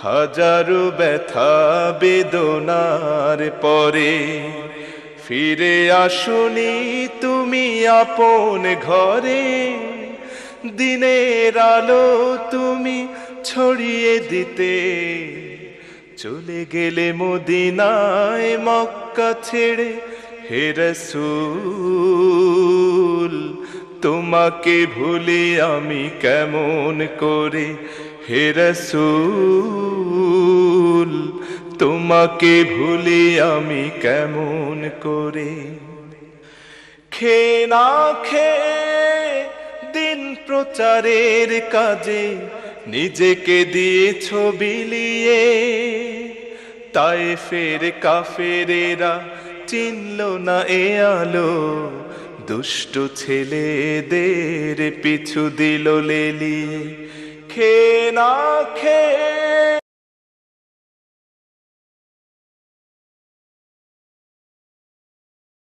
হাজারো ব্যথা বেদনার পরে ফিরে আসুনি তুমি আপন ঘরে। দিনের আলো তুমি ছড়িয়ে দিতে চলে গেলে মদিনায় মক্কা ছেড়ে। হে রাসূল তোমাকে ভুলি আমি কেমন করে। হে রাসূল তোমাকে ভুলি আমি কেমন করে। খেয়ে না খেয়ে দিন প্রচারের কাজে নিজেকে দিয়েছ বিলিয়ে। তায়েফের কাফেরেরা চিনল না এ আলো, দুষ্ট ছেলেদের পিছু দিল লেলিয়ে। খেয়ে না খেয়ে